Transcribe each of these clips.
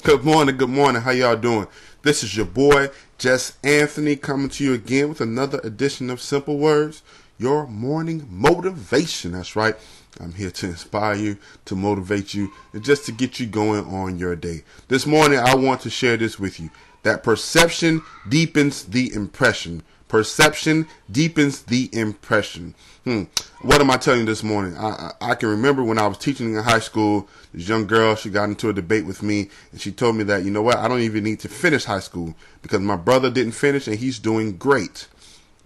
Good morning. How y'all doing? This is your boy, Jess Anthony, coming to you again with another edition of Simple Words, your morning motivation. That's right. I'm here to inspire you, to motivate you, and just to get you going on your day. This morning, I want to share this with you, that perception deepens the impression. Perception deepens the impression. What am I telling you this morning? I can remember when I was teaching in high school, this young girl, she got into a debate with me, and she told me that, you know what, I don't even need to finish high school because my brother didn't finish and he's doing great.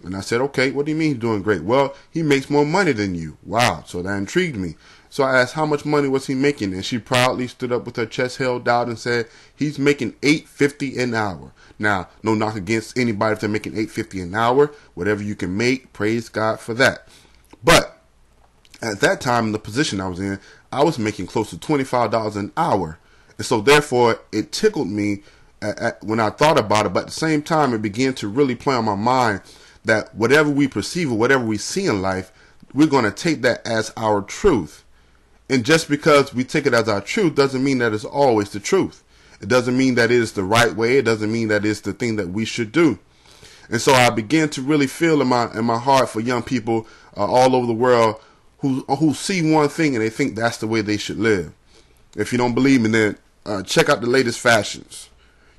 And I said, okay, what do you mean he's doing great? Well, he makes more money than you. Wow. So that intrigued me. So I asked, how much money was he making? And she proudly stood up with her chest held out and said, he's making $8.50 an hour. Now, no knock against anybody if they're making $8.50 an hour. Whatever you can make, praise God for that. But at that time, in the position I was in, I was making close to $25 an hour. And so therefore, it tickled me when I thought about it. But at the same time, it began to really play on my mind that whatever we perceive or whatever we see in life, we're going to take that as our truth. And just because we take it as our truth doesn't mean that it's always the truth. It doesn't mean that it is the right way. It doesn't mean that it's the thing that we should do. And so I began to really feel in my heart for young people all over the world who see one thing and they think that's the way they should live. If you don't believe me, then check out the latest fashions.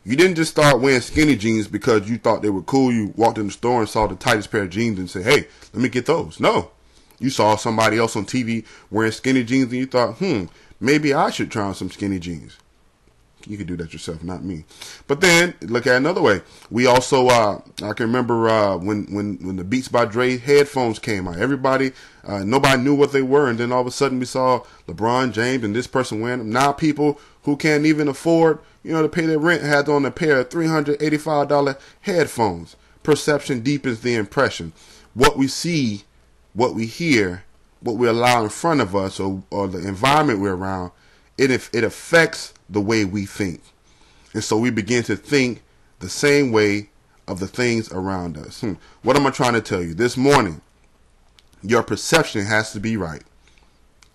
You didn't just start wearing skinny jeans because you thought they were cool. You walked in the store and saw the tightest pair of jeans and said, hey, let me get those. No. You saw somebody else on TV wearing skinny jeans and you thought, maybe I should try on some skinny jeans. You could do that yourself, not me. But then look at it another way. We also, I can remember when the Beats by Dre headphones came out. Everybody, nobody knew what they were, and then all of a sudden we saw LeBron James and this person wearing them. Now people who can't even afford, to pay their rent had on a pair of $385 headphones. Perception deepens the impression. What we see, what we hear, what we allow in front of us, or the environment we're around, it affects the way we think. And so we begin to think the same way of the things around us. What am I trying to tell you? This morning, your perception has to be right.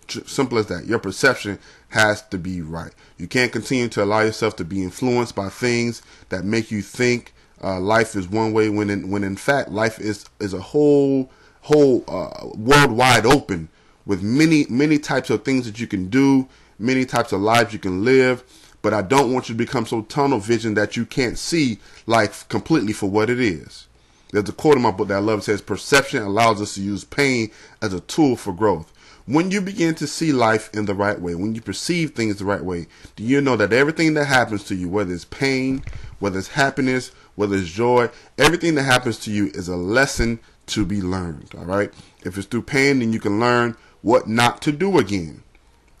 Simple as that. Your perception has to be right. You can't continue to allow yourself to be influenced by things that make you think life is one way when in fact life is a whole world wide open with many types of things that you can do, many types of lives you can live. But I don't want you to become so tunnel vision that you can't see life completely for what it is. There's a quote in my book that I love. It says, perception allows us to use pain as a tool for growth. When you begin to see life in the right way, when you perceive things the right way, do you know that everything that happens to you, whether it's pain, whether it's happiness, whether it's joy, everything that happens to you is a lesson to be learned. All right. If it's through pain, then you can learn what not to do again.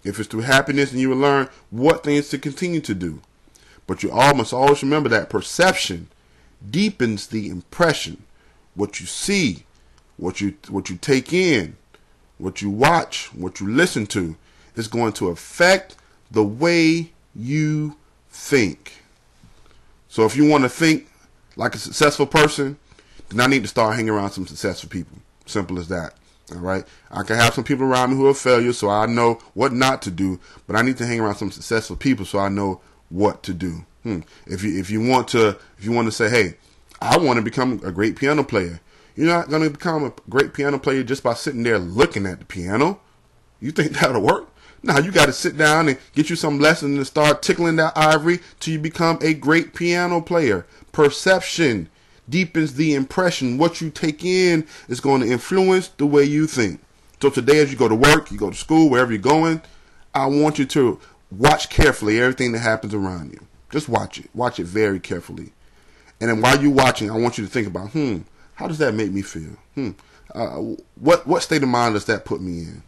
If it's through happiness, then you will learn what things to continue to do. But you must always remember that perception deepens the impression. What you see, what you take in, what you watch, what you listen to is going to affect the way you think. So if you want to think like a successful person, then I need to start hanging around some successful people. Simple as that. All right. I can have some people around me who are failures, so I know what not to do. But I need to hang around some successful people so I know what to do. If you want to say, hey, I want to become a great piano player. You're not going to become a great piano player just by sitting there looking at the piano. You think that'll work? No, you got to sit down and get you some lessons and start tickling that ivory till you become a great piano player. Perception deepens the impression. What you take in is going to influence the way you think. So today, as you go to work, you go to school, wherever you're going, I want you to watch carefully everything that happens around you. Just watch it. Watch it very carefully. And then while you're watching, I want you to think about, how does that make me feel? What state of mind does that put me in?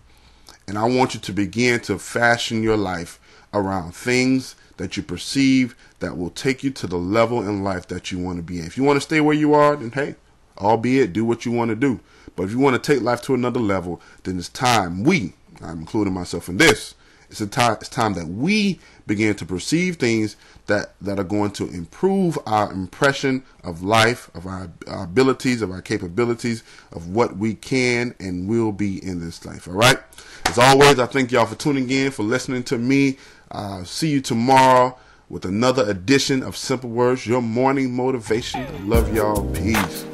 And I want you to begin to fashion your life around things that you perceive that will take you to the level in life that you want to be in. If you want to stay where you are, then hey, albeit do what you want to do. But if you want to take life to another level, then it's time I'm including myself in this, it's time that we begin to perceive things that are going to improve our impression of life, of our abilities, of our capabilities, of what we can and will be in this life. All right. As always, I thank y'all for tuning in, for listening to me. See you tomorrow with another edition of Simple Words, your morning motivation. I love y'all. Peace.